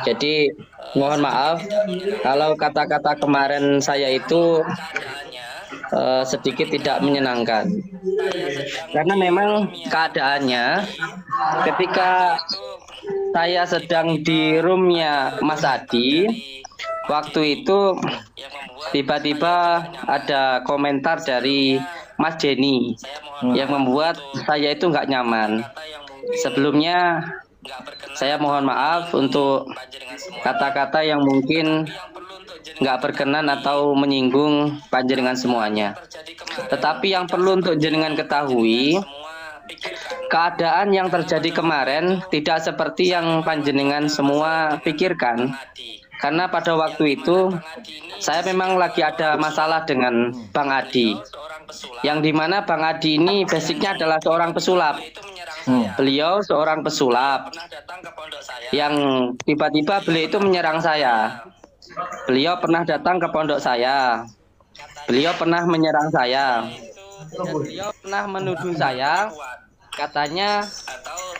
Jadi mohon maaf kalau kata-kata kemarin saya itu sedikit tidak menyenangkan. Karena memang keadaannya ketika saya sedang di roomnya Mas Adi, waktu itu tiba-tiba ada komentar dari Mas Denny yang membuat saya itu nggak nyaman. Sebelumnya saya mohon maaf untuk kata-kata yang mungkin nggak berkenan atau menyinggung panjenengan semuanya. Tetapi yang perlu untuk jenengan ketahui, keadaan yang terjadi kemarin tidak seperti yang panjenengan semua pikirkan. Karena pada waktu itu saya memang lagi ada masalah dengan Bang Adi. Yang dimana Bang Adi ini basicnya adalah seorang pesulap. Beliau seorang pesulap yang tiba-tiba beliau itu menyerang saya. Beliau pernah datang ke pondok saya. Beliau pernah menyerang saya. Dan beliau pernah menuduh saya, katanya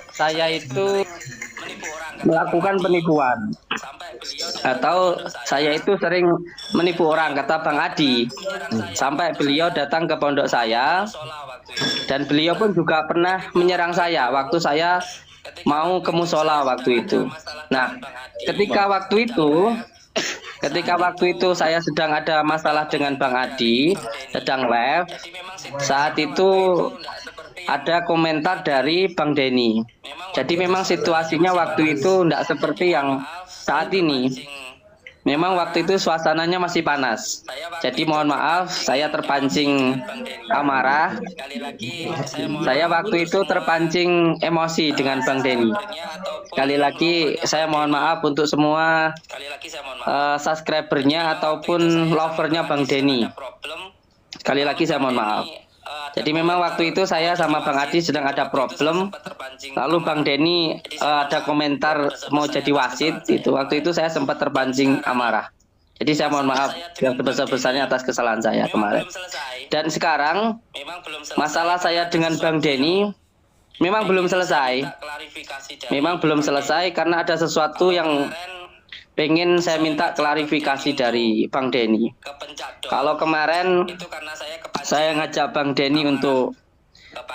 saya itu melakukan penipuan. Atau saya itu sering menipu orang, kata Bang Adi. Sampai beliau datang ke pondok saya. Dan beliau pun juga pernah menyerang saya waktu saya mau ke musola waktu itu. Nah, ketika waktu itu saya sedang ada masalah dengan Bang Adi, sedang live. Saat itu ada komentar dari Bang Denny. Jadi memang situasinya waktu itu tidak seperti yang saat ini. Memang waktu itu suasananya masih panas. Jadi mohon maaf, saya terpancing amarah. Saya waktu itu terpancing emosi dengan Bang Denny. Sekali lagi saya mohon maaf untuk semua subscribernya ataupun lovernya Bang Denny. Sekali lagi saya mohon maaf. Jadi memang waktu itu saya sama Bang Adi sedang ada problem. Lalu Bang Denny ada komentar mau jadi wasit. Waktu itu saya sempat terpancing amarah. Jadi saya mohon maaf yang sebesar-besarnya atas kesalahan saya kemarin. Dan sekarang masalah saya dengan Bang Denny memang belum selesai. Memang belum selesai karena ada sesuatu yang pengen saya minta klarifikasi dari Bang Denny. Kalau kemarin saya ngajak Bang Denny untuk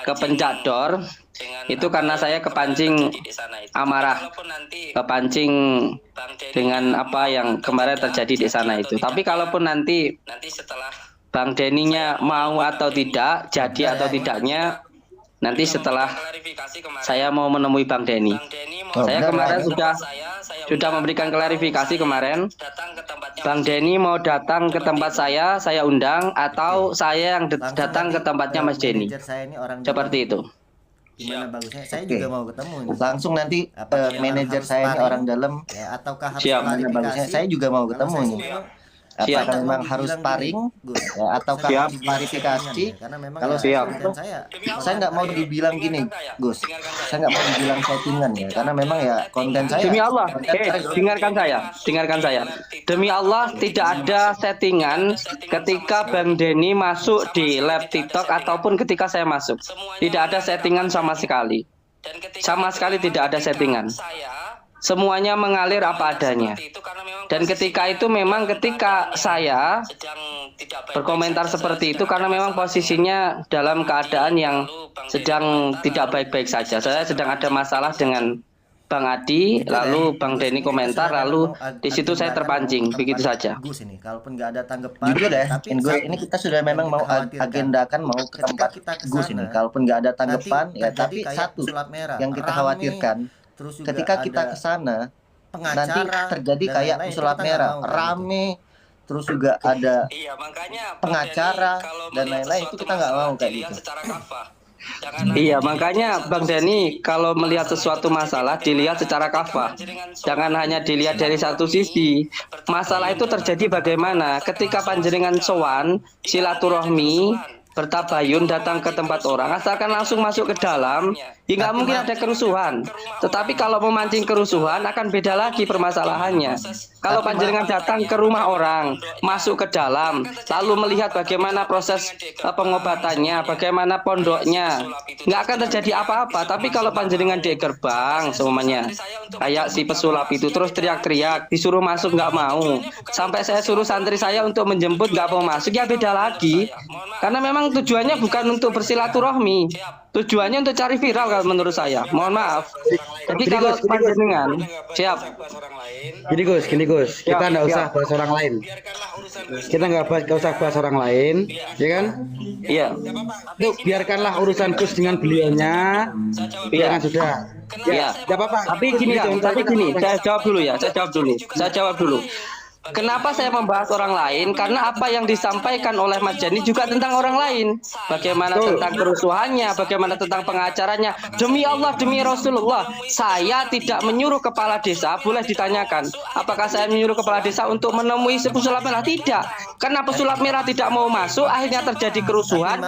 ke Pencador, itu karena saya kepancing amarah, kepancing dengan apa yang kemarin terjadi di sana itu. Tapi kalaupun nanti Bang Denny-nya mau atau tidak, jadi atau tidaknya, nanti setelah saya mau menemui Bang Denny. Saya kemarin sudah memberikan klarifikasi kemarin. Bang Denny mau datang ke tempat saya undang, atau saya yang datang ke tempatnya Mas Denny. Seperti itu. Gimana bagusnya? Saya juga mau ketemu nih. Langsung nanti manajer saya ini orang dalam, ataukah harus gimana bagusnya? Saya juga mau ketemu nih. Apakah memang harus sparring ataukah harus klarifikasi? Kalau saya nggak mau dibilang gini, Gus. Saya nggak mau dibilang settingan ya, karena memang ya konten saya. Demi Allah, dengarkan saya. Demi Allah tidak ada settingan ketika Bang Denny masuk di live TikTok ataupun ketika saya masuk. Tidak ada settingan sama sekali. Sama sekali tidak ada settingan. Semuanya mengalir apa adanya. Dan ketika itu memang ketika saya berkomentar seperti itu karena memang posisinya dalam keadaan yang sedang tidak baik-baik saja. Saya sedang ada masalah dengan Bang Adi, lalu Bang Denny komentar, lalu di situ saya terpancing, begitu saja. Gus ini, kalaupun nggak ada tanggapan, jujur ya, ini kita sudah memang mau agendakan mau ke tempat Gus ini. Kalaupun nggak ada tanggapan, ya tapi satu yang kita khawatirkan. Ketika kita ke sana, nanti terjadi kayak pesulap merah, rame, terus juga ada pengacara dan lain-lain, itu kita nggak mau kayak gitu. Iya, makanya Bang Denny kalau melihat sesuatu masalah dilihat secara kafah. Jangan hanya dilihat dari satu sisi. Masalah itu terjadi bagaimana? Ketika panjenengan sowan silaturahmi bertabayun datang ke tempat orang, asalkan langsung masuk ke dalam, ya nggak mungkin ada kerusuhan. Tetapi kalau memancing kerusuhan akan beda lagi permasalahannya. Kalau panjenengan datang ke rumah orang, masuk ke dalam, lalu melihat bagaimana proses pengobatannya, bagaimana pondoknya, nggak akan terjadi apa-apa. Tapi kalau panjenengan di gerbang, semuanya kayak si pesulap itu terus teriak-teriak, disuruh masuk nggak mau, sampai saya suruh santri saya untuk menjemput nggak mau masuk, ya beda lagi. Karena memang tujuannya bukan untuk bersilaturahmi, tujuannya untuk cari viral kalau menurut saya. Mohon maaf. Jadi kalau panjenengan siap. Gini Gus, kita nggak usah bahas orang lain. Kita nggak usah bahas orang lain, ya kan? Iya. Yuk, biarkanlah urusan Gus dengan beliaunya. Iya. Kan sudah. Ya. Tidak apa-apa. Tapi gini, saya jawab dulu. Kenapa saya membahas orang lain? Karena apa yang disampaikan oleh Mas Jani juga tentang orang lain. Bagaimana tentang kerusuhannya, bagaimana tentang pengacaranya. Demi Allah, demi Rasulullah, saya tidak menyuruh kepala desa. Boleh ditanyakan, apakah saya menyuruh kepala desa untuk menemui pesulap merah? Tidak. Karena pesulap merah tidak mau masuk, akhirnya terjadi kerusuhan.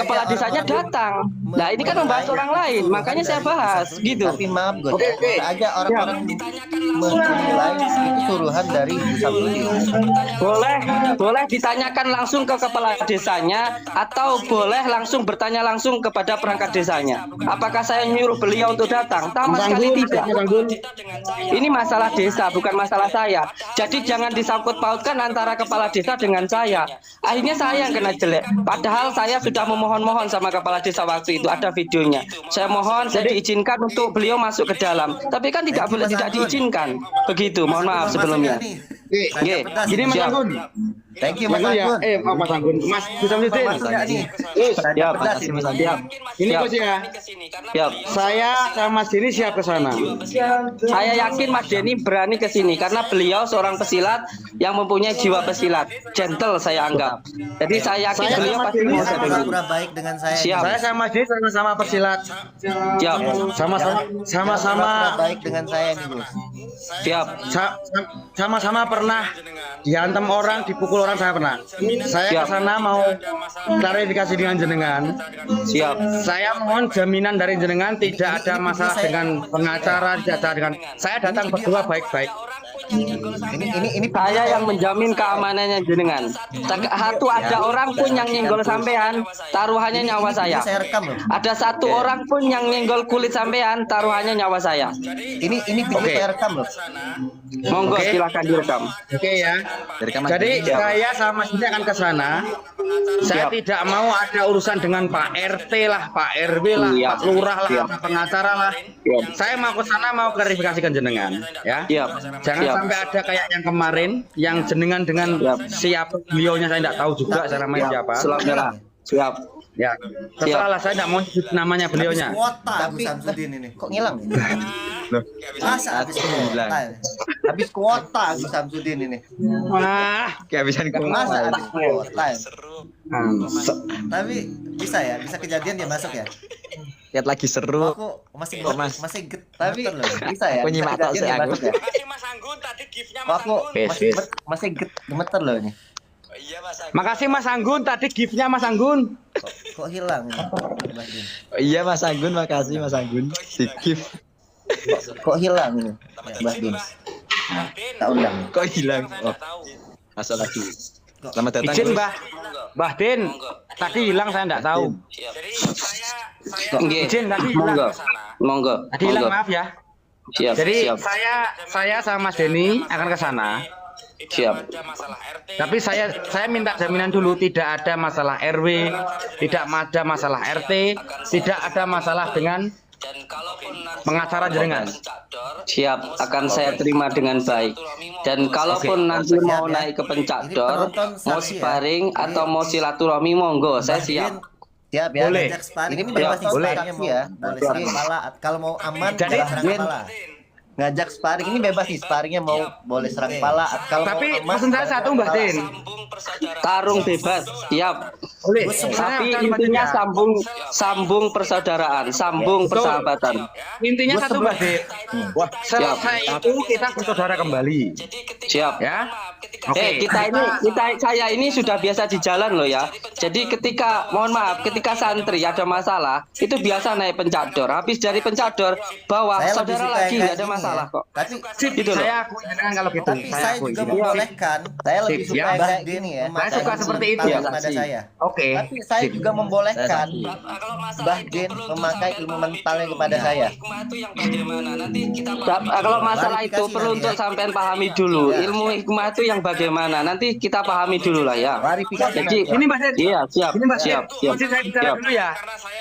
Kepala desanya datang. Nah, ini kan membahas orang lain, makanya saya bahas gitu. Tapi maaf Gus, aja orang-orang menilai itu suruhan dari Boleh ditanyakan langsung ke kepala desanya, atau boleh langsung bertanya langsung kepada perangkat desanya. Apakah saya menyuruh beliau untuk datang? Sama sekali tidak. Ini masalah desa, bukan masalah saya. Jadi jangan disangkut pautkan antara kepala desa dengan saya. Akhirnya saya yang kena jelek. Padahal saya sudah memohon-mohon sama kepala desa waktu itu, ada videonya. Saya mohon, saya diizinkan untuk beliau masuk ke dalam. Tapi kan tidak boleh tidak diizinkan. Begitu, mohon maaf sebelumnya. Gini Mas Anggun. Thank you Mas Anggun. Mas Anggun, Mas Husamudin. Siap. Ini Gus ya. Siap. Saya sama Mas Denny siap ke sana. Saya yakin Mas Denny berani ke sini karena beliau seorang pesilat yang mempunyai jiwa pesilat. Gentle saya anggap. Jadi saya yakin beliau pasti mau saya dengar. baik dengan saya. Siap. Saya sama Mas Denny sama-sama pesilat. Siap. Sama-sama baik dengan saya nih Gus. Siap. Sama-sama pernah dihantam orang, dipukul orang, saya pernah. Saya Siap. ke sana mau klarifikasi dengan jenengan. Siap. Saya mohon jaminan dari jenengan tidak ada masalah dengan pengacara, tidak ada dengan saya datang berdua baik-baik. Ini Saya yang menjamin keamanannya jenengan. Satu ada orang pun yang nyenggol sampean, taruhannya nyawa saya. Saya rekam loh. Ada satu orang pun yang nyenggol kulit sampean, taruhannya nyawa saya. Ini video saya rekam loh. Monggo silakan direkam. Oke ya. Jadi saya sama Mas Denny akan ke sana. Saya Siap. tidak mau ada urusan dengan Pak RT lah, Pak RW lah, Siap. Pak Lurah lah, Siap. Pak pengacara lah. Siap. Saya mau ke sana mau klarifikasikan jenengan, ya. Siap. Jangan Siap. sampai ada kayak yang kemarin, yang jenengan dengan siapa beliaunya saya tidak tahu juga saya namanya siapa. Selat merah. Siap. Ya, terserahlah saya tidak mau sebut namanya beliaunya. Kuota Gus Samsudin ini. Kok ngilang? Masa habis kuota? Habis kuota Gus Samsudin ini. Wah, kehabisan Masa habis kuota? kuasa. Tapi bisa ya, bisa kejadian dia masuk ya. Lihat lagi seru. Aku masih Mas. masih Tapi getar loh. bisa ya. Aku nyimak tok sih aku. Makasih Mas Anggun, tadi gift-nya Mas Aku Anggun. masih gemeter loh ini. Iya Mas Anggun. Makasih Mas Anggun, tadi gift-nya Mas Anggun. Kok hilang ya? Mbak Din? Iya Mas Anggun, makasih Mas Anggun. Di gift. Kok hilang ini? Mbak Din. Tak undang. Kok hilang? Oh, asal lagi. Selamat datang. Izin Gus. Mbah Den, tadi hilang saya enggak tahu. Jadi saya Nggih. Izin tadi Monggo. hilang. Monggo. Tadi hilang, Monggo. maaf ya. Siap. Jadi Siap. saya sama Mas Denny akan ke sana. Siap. ada masalah RT. Tapi saya minta jaminan dulu tidak ada masalah RW, tidak ada masalah RT, tidak ada masalah dengan Dan kalaupun nanti pengacara jenengan. Siap, akan saya terima dengan baik. Dan kalaupun nanti mau naik ke pencakdor, mau sparring atau mau silaturahmi, monggo, saya siap. Siap ya. Boleh. Ajak sparring Ini ini bebas bebas boleh. sparringnya mau Ya. boleh serang kepala. Kalau mau aman Jadi, boleh serang Din, kepala. ngajak sparring ini bebas nih. Sparringnya mau boleh serang kepala. Kalau Tapi mau aman, pesan saya satu Mbak Den. Tarung bebas, siap. Boleh. Tapi intinya sambung persaudaraan, sambung persahabatan. Intinya satu Mbak Den. Wah, selesai Siap. itu kita bersaudara kembali. Siap. Ya. Saya ini sudah biasa di jalan loh ya. Jadi ketika ketika santri ada masalah itu biasa naik pencador. Habis dari pencador bawa saudara lagi nggak ada masalah kok. Tapi Gitu loh. Saya akui dengan kalau gitu. tapi saya juga membolehkan Saya lebih Sip, suka ya. kayak gini ya. Saya suka seperti itu ya. pada saya. Oke. Tapi saya juga membolehkan Kalau masalah Mbah itu Din perlu memakai untuk ilmu sampai mentalnya dulu. kepada saya. Hikmah itu yang bagaimana? Nanti kita Kalau masalah itu Klarifikasi perlu nanti untuk ya. sampean pahami dulu. Ilmu hikmah itu yang bagaimana? Nanti kita pahami dulu lah ya. Klarifikasi Jadi nanti. Ini Mas Ed. iya siap Ini Mas Ed. siap siap Masih saya bicara siap dulu ya.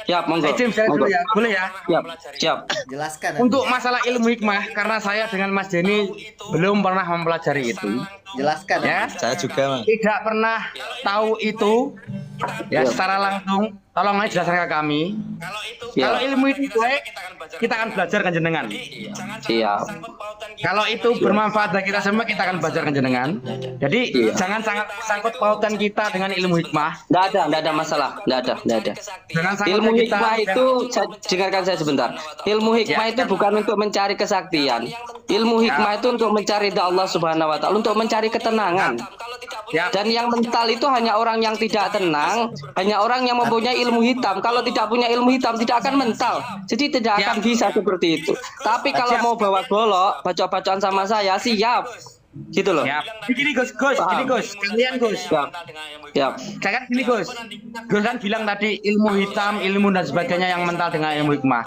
siap monggo Izin saya dulu monggo ya. Boleh ya? siap siap. Jelaskan nanti. Untuk masalah ilmu hikmah, karena saya dengan Mas Denny belum pernah mempelajari itu, Jelaskan ya, Saya juga, Mas. tidak pernah tahu itu, ya secara langsung. Tolong aja jelaskan ke kami. kalau itu Ya. Kalau ilmu itu baik, kita akan belajar kan jenengan. jangan Siap. sangkut pautan kita. Kalau itu bermanfaat bagi kita semua, kita akan belajar kan jenengan. Jadi jangan sangat sangkut pautan kita dengan ilmu hikmah. Nggak ada masalah, nggak ada. Jangan sangkut Ilmu kita hikmah itu, dengarkan saya sebentar. Ilmu hikmah itu bukan untuk mencari kesaktian. Ilmu hikmah itu untuk mencari ridha Allah Subhanahu Wa Taala, untuk mencari ketenangan. Kalau tidak punya Ya, Dan yang mental itu hanya orang yang tidak tenang, hanya orang yang mempunyai ilmu hitam. Kalau tidak punya ilmu hitam tidak akan mental. Jadi tidak akan bisa seperti itu. Tapi kalau mau bawa golok, baca-bacaan sama saya, siap. Gitu loh. siap. Gini Gus, gini Gus, kalian Gus. Siap. Siap. Saya kan gini Gus kan bilang tadi ilmu hitam, ilmu dan sebagainya yang mental dengan ilmu hikmah.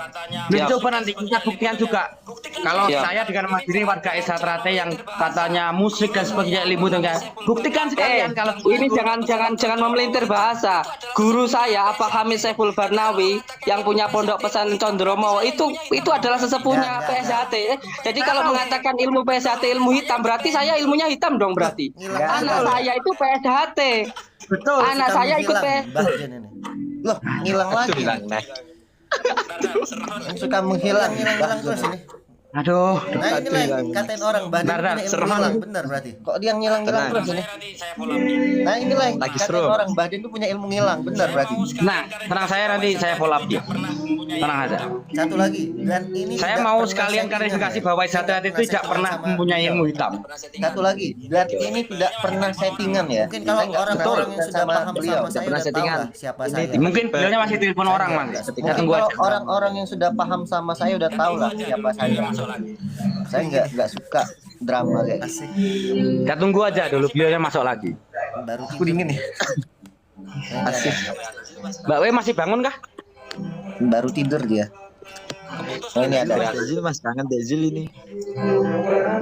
Siap. Coba nanti kita buktikan juga. Kalau Siap. saya dengan Mas Diri warga Esatrate yang katanya musik dan sebagainya ilmu dan buktikan sekalian kalau Ini jangan memelintir bahasa. Guru saya Pak Hamid Saiful Barnawi yang punya pondok pesantren Condromo itu adalah sesepuhnya PSHT. Jadi kalau mengatakan ilmu PSHT ilmu hitam berarti saya ilmunya hitam dong berarti. Anak saya itu PSHT. betul. Anak saya ikut menghilang, PS. Mbah Din ini. Loh, ngilang lagi. Hilang, nah. Yang suka menghilang, Hilang terus ini. Aduh, Nah inilah yang katain orang Mbah Din Bentar, punya ilmu serem. hilang, benar berarti. kok dia ngilang-ngilang Tenang. terus ini? nanti saya follow up. Nah inilah yang Lagi katain seru. orang Mbah Din itu punya ilmu ngilang, benar berarti. nah tenang saya nanti saya follow up ya. Tenang aja. Satu lagi dan ini Saya tidak mau pernah sekalian settingan, klarifikasi ya. bahwa Saya Esatrate itu tidak settingan pernah sama mempunyai beliau. ilmu hitam. Satu lagi, dan ini tidak pernah settingan ya. Mungkin kalau Saya nggak orang-orang yang pernah sudah sama paham beliau. sama saya pernah udah tahu settingan. lah siapa Ini saya. Mungkin beliaunya masih telepon orang Mas. Kita Mungkin tunggu kalau aja. orang-orang yang sudah paham sama saya udah tahu lah siapa saya. Saya nggak suka drama kayak gitu. Asik. Kita tunggu aja dulu beliaunya masuk lagi. Baru Aku dingin nih. Asik. Mbak W masih bangun kah? Baru tidur dia. Oh ini ada. Dezil, Mas, kangen Dezil ini.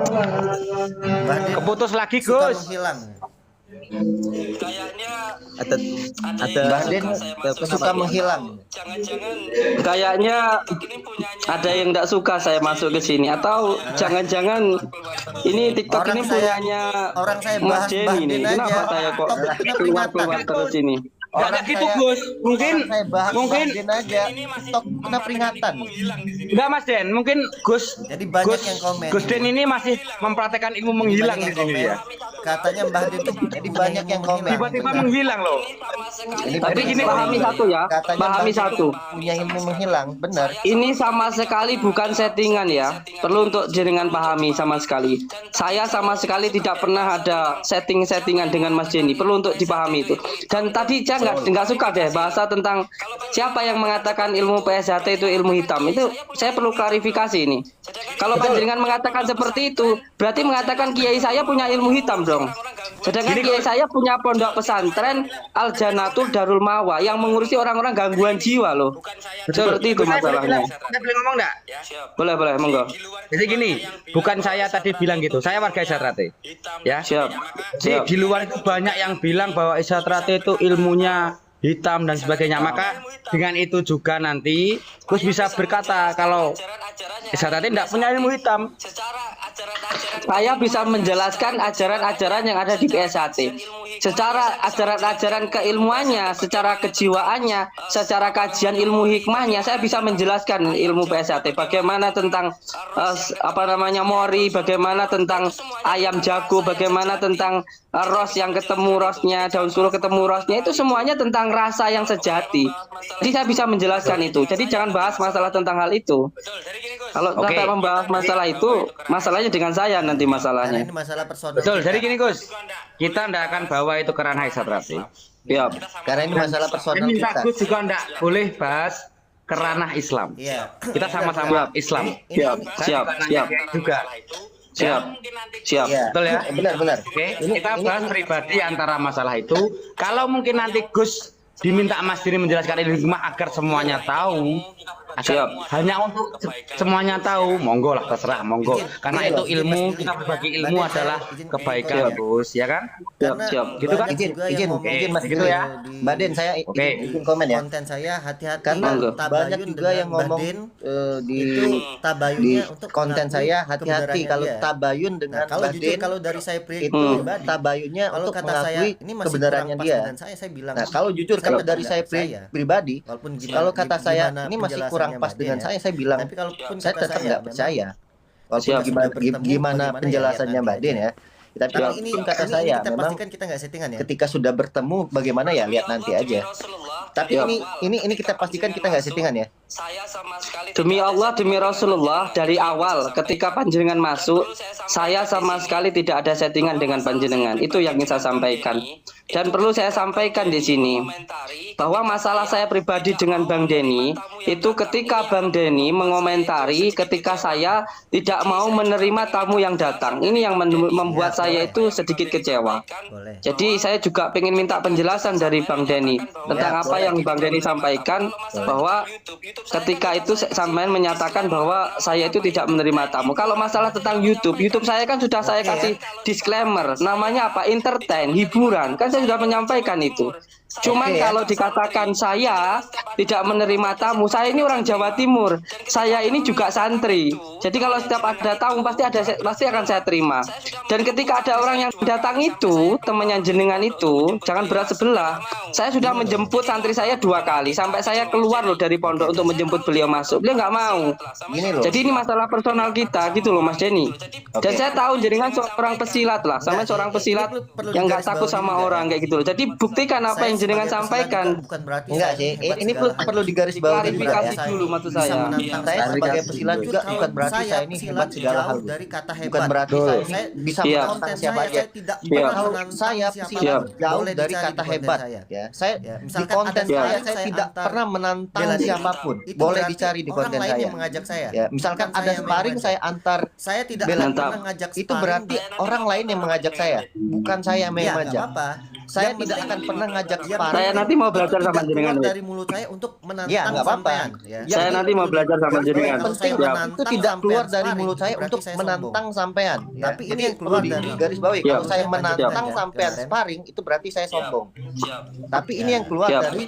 Mbah Din Keputus lagi suka Gus. menghilang. Kayaknya Ada Mbah Din suka menghilang. jangan-jangan Kayaknya ini punyanya ada yang tidak suka saya masuk ke sini atau jangan-jangan ini TikTok Orang ini saya- punyanya orang saya Mas bahas Mbah Denny nih. Din Kenapa aja. saya kok Topiknya keluar peringatan. terus ini? Nggak ada gitu Gus. Mungkin Orang saya bahas mungkin Mbah Din aja. Stok kena peringatan. enggak Mas Den, mungkin Gus Jadi banyak Gus, yang komen. Gus Den ini masih mempraktekkan ilmu menghilang di Banyak yang sini komen. ya. Katanya Mbah Din tuh Jadi banyak yang komen. Tiba-tiba menghilang loh. Ini Jadi gini pahami satu ya, katanya pahami Mbah Din satu. punya ilmu menghilang, benar. Ini sama sekali bukan settingan ya. Perlu untuk jenengan pahami sama sekali. Saya sama sekali tidak pernah ada settingan dengan Mas Denny. Perlu untuk dipahami itu. Dan tadi saya nggak suka deh bahasa tentang siapa yang mengatakan ilmu PSHT itu ilmu hitam. Itu saya perlu klarifikasi ini. Kalau panjenengan mengatakan seperti itu, berarti mengatakan kiai saya punya ilmu hitam dong. Sedangkan kiai saya punya pondok pesantren Al Janatul Darul Mawa yang mengurusi orang-orang gangguan jiwa loh. Seperti itu masalahnya. Saya boleh ngomong enggak? Boleh, monggo. Jadi gini, bukan saya tadi bilang gitu. Saya warga Esatrate. Ya. Siap. Jadi di luar itu banyak yang bilang bahwa Esatrate itu ilmunya hitam dan sebagainya. Maka dengan itu juga nanti Gus bisa berkata kalau Esatrate tidak punya ilmu hitam. Saya bisa menjelaskan ajaran-ajaran yang ada di PSHT. Secara ajaran-ajaran keilmuannya, secara kejiwaannya, secara kajian ilmu hikmahnya, saya bisa menjelaskan ilmu PSHT. Bagaimana tentang mori, bagaimana tentang ayam jago, bagaimana tentang ros yang ketemu rosnya, daun suruh ketemu rosnya, itu semuanya tentang rasa yang sejati. Jadi saya bisa menjelaskan itu. Jadi jangan bahas masalah tentang hal itu. Betul. Jadi gini Gus. Kalau Oke. sampai membahas masalah itu, masalahnya dengan saya nanti Karena masalahnya. ini masalah personal. Betul. kita. Jadi gini Gus, kita ndak akan bawa itu ke ranah Isat Rati. Ya, Karena ini masalah personal Saya minta kita. Gus juga ndak boleh bahas ke ranah Islam. Iya. Kita sama-sama Islam. siap, siap, siap, Juga. siap, siap. Iya. Betul ya? Benar. Oke, kita bahas pribadi antara masalah itu. Kalau mungkin nanti Gus diminta Mas Dini menjelaskan ini agar semuanya tahu, agar hanya untuk semuanya tahu, monggo lah terserah, monggo. Karena itu ilmu, kita berbagi ilmu adalah kebaikan, Gus, ya kan? Siap, siap. Gitu kan? Izin Mas gitu Dini. ya. Mbak Den, saya Oke. izin komen ya. Konten saya hati-hati Karena Monggo. banyak juga yang ngomong di itu di tabayunnya untuk konten mengakui saya hati-hati kebenarannya kalau dia. tabayun dengan Nah, kalau Mbak jujur Den kalau dari saya itu pribadi, tabayunnya kalau untuk kata saya mengakui ini masih kebenarannya kurang pas dia. dengan saya bilang. Nah, kalau jujur kalau dari saya pribadi, Walaupun kalau kata saya gimana ini masih penjelasannya kurang pas Mbak dengan Den ya. saya bilang Tapi kalaupun saya kata tetap nggak memang percaya. Walaupun Siap. gimana, Sudah bertemu, gimana bagaimana penjelasannya ya, Mbak Den ya. Tapi Tapi ini kata ini saya kita memang pastikan kita nggak settingan ya. ketika sudah bertemu bagaimana ya lihat nanti aja. Tapi ini kita pastikan kita nggak settingan ya. Saya sama sekali Demi tidak ada Allah, demi settingan. Rasulullah, dari Yang awal saya ketika sampaikan. panjenengan masuk, Perlu saya sama sampaikan di sekali sini. tidak ada settingan dengan panjenengan. Itu yang ingin saya sampaikan. Dan perlu saya sampaikan di sini bahwa masalah saya pribadi dengan Bang Denny itu ketika Bang Denny mengomentari ketika saya tidak mau menerima tamu yang datang. Ini yang membuat saya itu sedikit kecewa. Boleh. Jadi saya juga ingin minta penjelasan dari Bang Denny tentang apa yang Bang Denny sampaikan, bahwa ketika itu sampean menyatakan bahwa saya itu tidak menerima tamu. Kalau masalah tentang YouTube saya kan sudah saya kasih disclaimer, namanya apa? Entertain, hiburan. Kan saya sudah menyampaikan itu. Cuman kalau dikatakan saya tidak menerima tamu, saya ini orang Jawa Timur. Saya ini juga santri. Jadi kalau setiap ada tamu pasti akan saya terima. Dan ketika ada orang yang datang itu, temannya jenengan itu, jangan berat sebelah. Saya sudah menjemput santri saya 2 kali sampai saya keluar loh dari pondok untuk menjemput beliau masuk. Beliau nggak mau. Gini loh. Jadi ini masalah personal kita gitu loh Mas Denny. Dan saya tahu jenengan seorang pesilat lah, sama seorang pesilat yang nggak takut sama orang kayak gitu loh. Jadi buktikan apa yang jenengan sampaikan. Bukan berarti Enggak saya sih, hebat ini segala perlu digarisbawahi juga Klarifikasi ya. dulu maksud Bisa saya. menantang Saya siapapun. sebagai pesilat juga Jujur, bukan berarti kalau saya ini pesilat hebat segala hal. jauh dari kata hebat. Bukan berarti saya ini bisa Iya. menantang siapa aja. Saya tidak Iya. pernah Kalau menantang saya siapapun. pesilat jauh Boleh dari dicari kata di konten hebat saya. ya. Saya Ya, di misalkan konten ada saya saya tidak antar pernah menantang bela diri. siapapun. Itu Boleh berarti dicari di orang konten lain saya. yang mengajak saya. Ya, misalkan Bukan ada saya yang sparring mengajak. saya antar Saya tidak bela pernah diri. mengajak itu sparring berarti dan- orang lain yang mengajak saya, bukan saya yang Ya, nggak mengajak. apa-apa. Saya Yang tidak penting- akan pernah ngajak yang sparring. Saya penting nanti mau itu belajar sama tidak jenengan, keluar Wid. dari mulut saya untuk menantang Ya, nggak apa-apa. sampean, ya. Saya nanti mau belajar sama jenengan. Kalau saya Penting menantang itu tidak keluar sampean dari sparring, mulut saya berarti untuk saya menantang sampean. Ya, Tapi ini jadi yang keluar perlu dari garis bawahi. Siap. Kalau saya Siap. menantang Siap. sampean Siap. sparring itu berarti saya sombong. Siap. Tapi ini yang keluar Siap. dari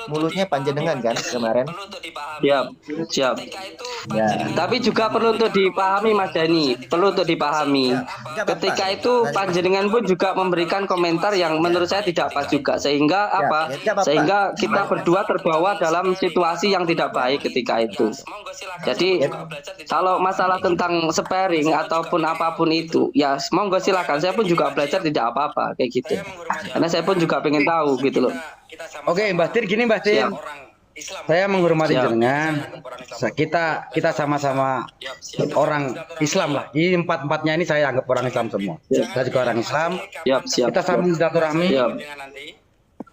mulutnya panjenengan kan kemarin. Perlu untuk dipahami. Siap, siap. Ketika itu Ya. Tapi juga perlu untuk dipahami Mas Denny, perlu untuk dipahami. Ketika itu panjenengan pun juga memberikan komentar yang menurut saya tidak pas juga, sehingga apa? ya, tidak apa-apa. Sehingga kita berdua terbawa dalam situasi yang tidak baik ketika itu. monggo silakan. Jadi Kalau belajar di kalau masalah tentang sparring ataupun apapun itu, ya monggo silakan. Saya pun juga belajar tidak apa-apa kayak gitu. Karena saya pun juga pengen tahu gitu loh. kita sama-sama Oke, Mbak Dir, gini Mbak Dir. Siap. orang Islam. Saya menghormati Siap. jenengan. Kita sama-sama orang Islam lah. Ini empat-empatnya ini saya anggap orang Islam semua. Saya juga orang Islam. Siap, siap. Kita sambung silaturahmi. Siap. Dengan nanti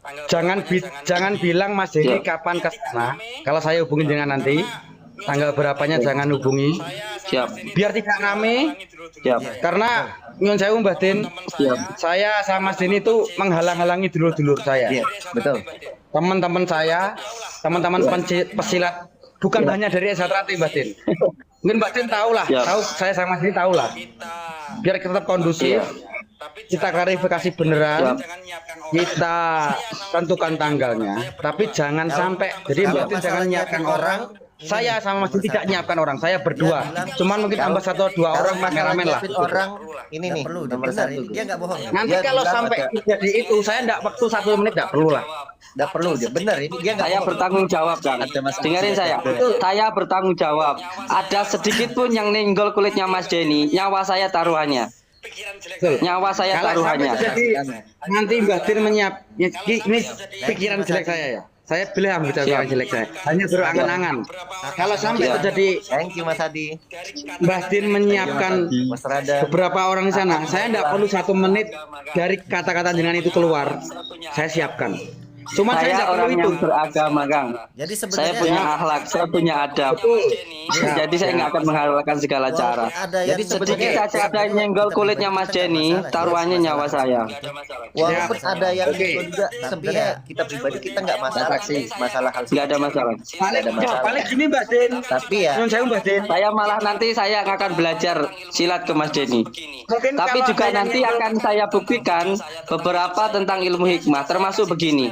tanggal Jangan bilang Mas Denny Siap. kapan ke sana. Kalau saya hubungin dengan nanti tanggal berapanya jangan hubungi. Siap, Biar tidak rame. siap. Karena nyun sewu Mbah Din, saya sama Mas Denny itu menghalang-halangi dulur-dulur saya. Iya, betul. Teman-teman saya, teman-teman pesilat bukan hanya dari Esatrati Mbah Din. Mungkin Mbah Din tahu lah, Siap. tahu saya sama Mas Denny tahu lah. Biar tetap kondusif, kita klarifikasi beneran, jangan nyiapkan orang. kita tentukan tanggalnya, tapi jangan sampai. Jadi Mbah Din jangan nyiapkan orang. Saya sama Mas Denny tidak nyiapkan orang, saya berdua. Cuman mungkin tambah 1 atau 2 orang kameramen lah. nyiapin orang ini nih perlu nomor benar, 1. dia nggak bohong. Nanti Dia kalau bilang sampai ada- jadi itu, saya enggak waktu 1 menit enggak perlu lah. Nggak perlu dia, benar ini dia nggak Saya bohong. bertanggung jawab, Kang. Dengerin saya. Saya bertanggung jawab. Ada sedikit pun yang nenggol kulitnya Mas Denny, nyawa saya taruhannya. pikiran jelek Betul. saya. Nyawa saya Kalau sampai taruhannya. jadi nanti Mbah Din ini pikiran jelek saya ya. Saya bilang bicara pikiran jelek saya. Hanya berangan-angan. Kalau sampai Siap. terjadi Thank you Mas Adi. Mbah Din menyiapkan Mas Rada. beberapa orang di sana, saya tidak perlu 1 menit dari kata-kata jenengan itu keluar. Saya siapkan. Cuma saya Saya tidak perlu orang itu. yang beragama, Kang. Jadi Saya sebenarnya punya akhlak, saya punya adab. Jadi saya nggak akan menghalalkan segala cara. Jadi Sedikit saja ada yang nyenggol kulitnya Mas Denny, taruhannya nyawa saya. Walaupun ada yang Oke. itu juga sebenarnya kita pribadi kita nggak masalah sih masalah hal Nggak ada masalah. Paling gini Mbah Din. tapi ya Nyun sewu Mbah Din. Saya malah nanti saya akan belajar silat ke Mas Denny. Mungkin Tapi kalau juga ada yang nanti nyenggol- akan saya buktikan beberapa tentang ilmu hikmah, termasuk begini.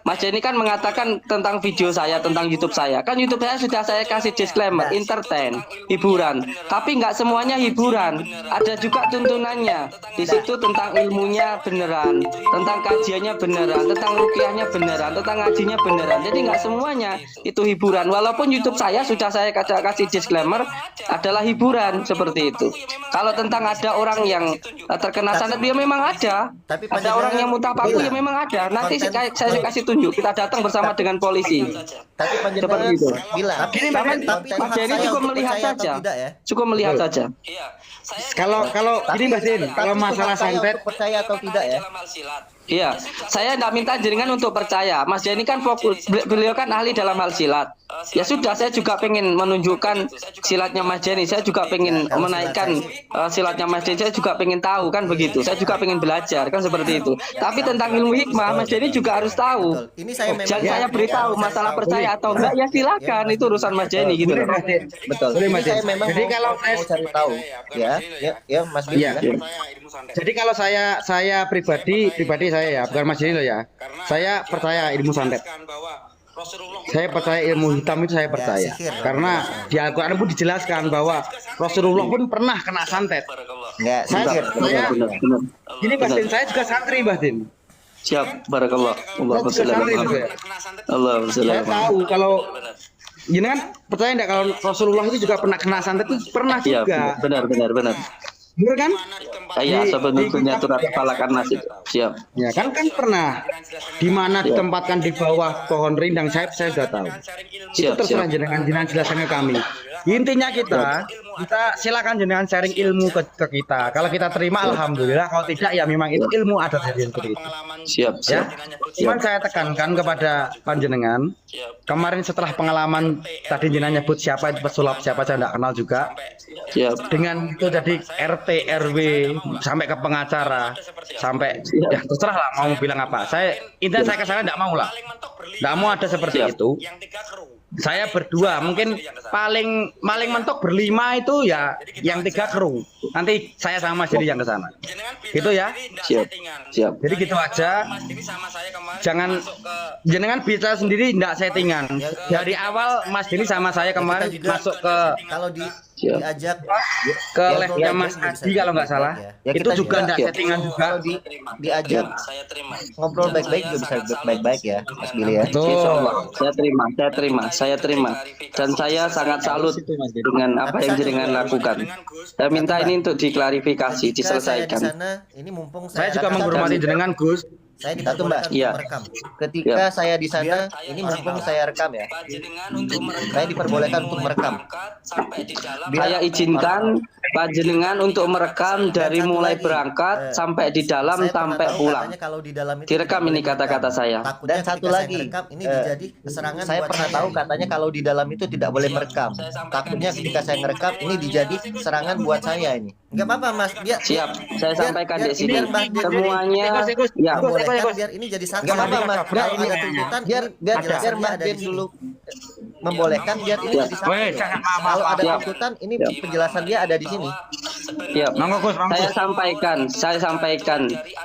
Mas Denny kan mengatakan tentang video saya, tentang YouTube saya. Kan YouTube saya sudah saya kasih disclaimer, entertain, hiburan. Tapi nggak semuanya hiburan. Ada juga tuntunannya. Di situ tentang ilmunya beneran, tentang kajiannya beneran, tentang rukiahnya beneran, tentang ngajinya beneran. Jadi nggak semuanya itu hiburan. Walaupun YouTube saya sudah saya kasih disclaimer adalah hiburan seperti itu. Kalau tentang ada orang yang terkena santet, ya memang ada. Tapi Ada orang yang muntah paku, ya memang ada. Nanti saya kasih tunjuk. Kita datang bersama dengan polisi. tapi Seperti panjenengan itu. bilang Tapi Mas Denny saya cukup untuk melihat percaya atau saja. tidak ya? Cukup melihat saja. Iya. Kalau gini Mbah Din, kalau tapi masalah saya santet untuk percaya atau tidak ya Iya, saya tidak minta jenengan untuk percaya. Mas Denny kan fokus, beliau kan ahli dalam hal silat. Ya sudah, saya juga pengen menunjukkan silatnya Mas Denny. Saya juga pengen menaikkan silatnya Mas Denny. Saya juga pengen tahu kan begitu. Saya juga pengen belajar kan seperti itu. Tapi tentang ilmu hikmah, Mas Denny juga harus tahu. Betul. Ini saya memang Jangan saya beritahu masalah percaya atau enggak, ya silakan. Itu urusan Mas Denny gitu loh. Mbah Din. betul Boleh, ini Mas saya Din. memang Jadi mau, kalau mau cari tahu ya Mas Bin Iya. ya. Jadi kalau saya pribadi saya ya, bukan Mas Denny loh ya. Saya percaya ilmu santet. Saya percaya ilmu hitam itu saya percaya. Karena di Al-Qur'an pun dijelaskan bahwa Rasulullah pun pernah kena santet. Enggak Saya sihir Benar, benar, benar. Ini Mbah Din, saya juga santri Mbah Din. Siap, barakallah. Saya juga santri juga ya. Allah Saya tahu kalau jenengan percaya enggak kalau Rasulullah itu juga pernah kena santet itu pernah Iya, juga. benar, benar, benar. Benar kan? Iya, Di- sebenarnya turat palakan nasib. Siap. Ya kan pernah di mana ditempatkan di bawah pohon rindang saya sudah tahu. Itu Siap, terserah siap. jenengan jelaskan ke kami. Intinya kita silakan jenengan sharing ilmu ke kita. Kalau kita terima alhamdulillah, kalau tidak ya memang itu ilmu ada dari seperti itu. Siap, Ya. siap. Cuman saya tekankan kepada panjenengan. Kemarin setelah pengalaman tadi jenengan nyebut siapa itu pesulap, siapa saya tidak kenal juga. Siap. Dengan itu jadi RT RW sampai ke pengacara sampai ya terserah lah mau bilang apa. Intinya saya ke sana tidak mau lah. Tidak mau ada seperti Siap. itu. Saya berdua mungkin paling mentok berlima itu ya yang 3 kru. Nanti saya sama Mas Denny yang ke sana. Gitu ya. Siap. Siap. Jadi gitu aja. Jangan jenengan bisa sendiri tidak settingan. Dari awal Mas Denny sama saya kemarin masuk ke Kalau Siap. diajak ke live-nya Mas Adi kalau nggak salah. Ya, Itu kita juga juga tidak siap. settingan juga. kalau diajak Saya terima. ngobrol baik-baik juga bisa baik-baik ya Mas Billy ya. Tuh. Insya Allah. Saya terima. Dan saya sangat salut dengan apa yang jenengan lakukan. Saya minta ini untuk diklarifikasi, ketika saya di diselesaikan. sana, ini mumpung Saya juga menghormati jenengan Gus. saya Satu, Mbak. diperbolehkan Iya. untuk merekam. Ketika saya di sana ini mumpung saya rekam ya. Saya diperbolehkan untuk merekam. Saya izinkan panjenengan untuk merekam dari mulai berangkat sampai di dalam Saya pernah sampai tahu pulang. katanya kalau di dalam itu Direkam tidak ini boleh kata-kata merekam. saya. Takutnya Dan satu ketika saya lagi, ngerekam, ini eh, jadi serangan Saya buat pernah saya. tahu katanya kalau di dalam itu tidak boleh merekam. Takutnya ketika saya ngerekam ini dijadi serangan buat saya ini. Enggak apa-apa Mas, biar Siap, saya sampaikan di sini. biar Mbak Denny Semuanya, ya, membolehkan biar ini jadi saksi. Enggak apa-apa, Mas. Kalau Ini ada tuntutan, biar penjelasannya Mbak ada di Den sini. dulu membolehkan biar ini Ya. jadi saksi. Weh, jangan maaf. Kalau ada Siap. tuntutan ini penjelasan dia ada di sini. ya. Monggo Gus, monggo. Saya sampaikan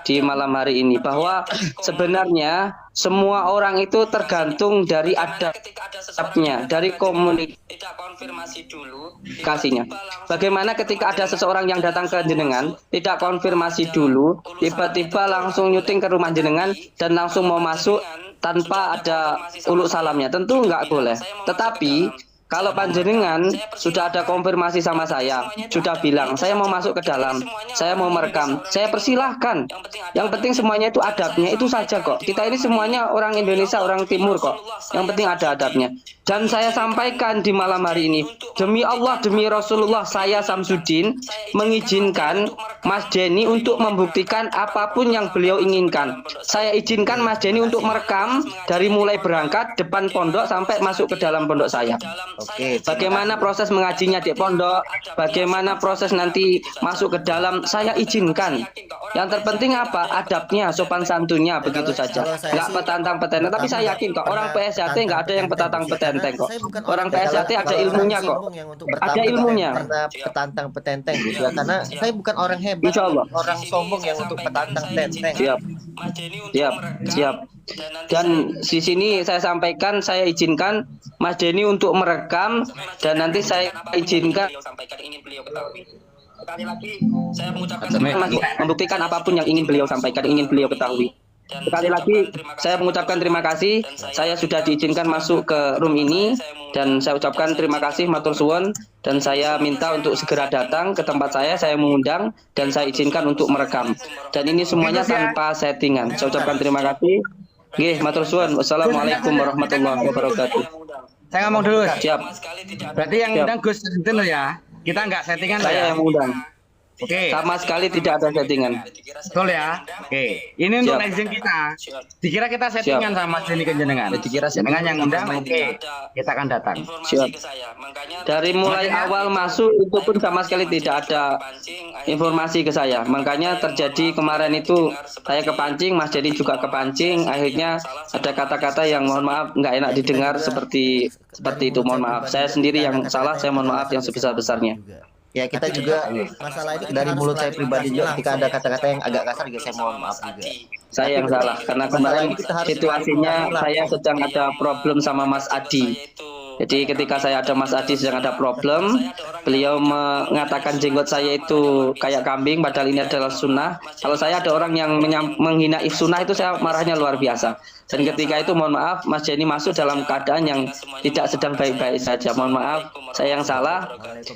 di malam hari ini bahwa sebenarnya semua orang itu tergantung dari adabnya, dari komunikasinya. Bagaimana ketika ada seseorang yang datang ke jenengan, tidak konfirmasi dulu, tiba-tiba langsung nyuting ke rumah jenengan dan langsung mau masuk tanpa ada uluk salamnya, tentu nggak boleh. Tetapi kalau panjenengan sudah ada konfirmasi sama saya, sudah bilang saya mau masuk ke dalam, saya mau merekam, saya persilahkan. Yang penting semuanya itu adabnya, itu saja kok. Kita ini semuanya orang Indonesia, orang Timur kok. Yang penting ada adabnya. Dan saya sampaikan di malam hari ini, demi Allah, demi Rasulullah, saya Samsudin mengizinkan Mas Denny untuk membuktikan apapun yang beliau inginkan. Saya izinkan Mas Denny untuk merekam dari mulai berangkat depan pondok sampai masuk ke dalam pondok saya. Oke. Bagaimana proses mengajinya di pondok, bagaimana proses nanti masuk ke dalam, saya izinkan. Yang terpenting apa? Adabnya, sopan santunnya, begitu saja. Nggak petantang-petenteng, tapi saya yakin kok orang PSHT nggak ada yang petantang-petenteng kok. Orang PSHT ada ilmunya kok. Ada ilmunya. Karena petantang petenteng gitu ya. Karena saya bukan orang hebat, Insya Allah. orang sombong yang untuk petantang petenteng. Siap. Siap, siap. Dan di sini saya sampaikan, saya izinkan Mas Denny untuk merekam dan nanti saya izinkan sekali lagi saya membuktikan apapun yang ingin beliau sampaikan, ingin beliau ketahui. Sekali lagi saya mengucapkan terima kasih, saya sudah diizinkan masuk ke room ini dan saya ucapkan terima kasih matur suwun dan saya minta untuk segera datang ke tempat saya mengundang dan saya izinkan untuk merekam. Dan ini semuanya tanpa settingan. Saya ucapkan terima kasih. Nggih, matur suwun. Wassalamualaikum warahmatullahi wabarakatuh. Saya ngomong dulu. Siap. Berarti yang Siap. undang Gus Sinten loh ya. Kita nggak settingan loh ya. Saya yang mengundang. Oke. Sama sekali tidak ada settingan. Betul ya. Oke. Ini untuk Siap. netizen kita. Dikira kita settingan sama Denny Kenjenengan. Dikira settingan yang undang. Oke. Kita akan datang. Siap. Dari mulai awal masuk itu pun sama sekali tidak ada informasi ke saya. Makanya terjadi kemarin itu saya kepancing, Mas Denny juga kepancing. Akhirnya ada kata-kata yang mohon maaf nggak enak didengar seperti itu. Mohon maaf. Saya sendiri yang salah. Saya mohon maaf yang sebesar-besarnya. Ya kita juga Masalah ini dari mulut saya pribadi juga ketika ada kata-kata yang agak kasar juga saya mohon maaf juga. Saya yang salah karena kemarin situasinya saya sedang ada problem sama Mas Adi. Jadi ketika saya ada Mas Adi sedang ada problem, beliau mengatakan jenggot saya itu kayak kambing padahal ini adalah sunnah. Kalau saya ada orang yang menghina sunnah itu saya marahnya luar biasa. Dan ketika itu mohon maaf Mas Denny masuk dalam keadaan yang tidak sedang baik-baik saja. Mohon maaf, saya yang salah.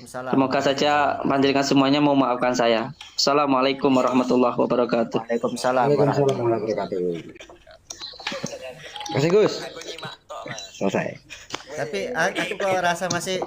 Semoga saja panjenengan semuanya mau maafkan saya. Assalamualaikum warahmatullahi wabarakatuh. Waalaikumsalam warahmatullahi wabarakatuh. Kasih Gus. Selesai. tapi aku kok rasa masih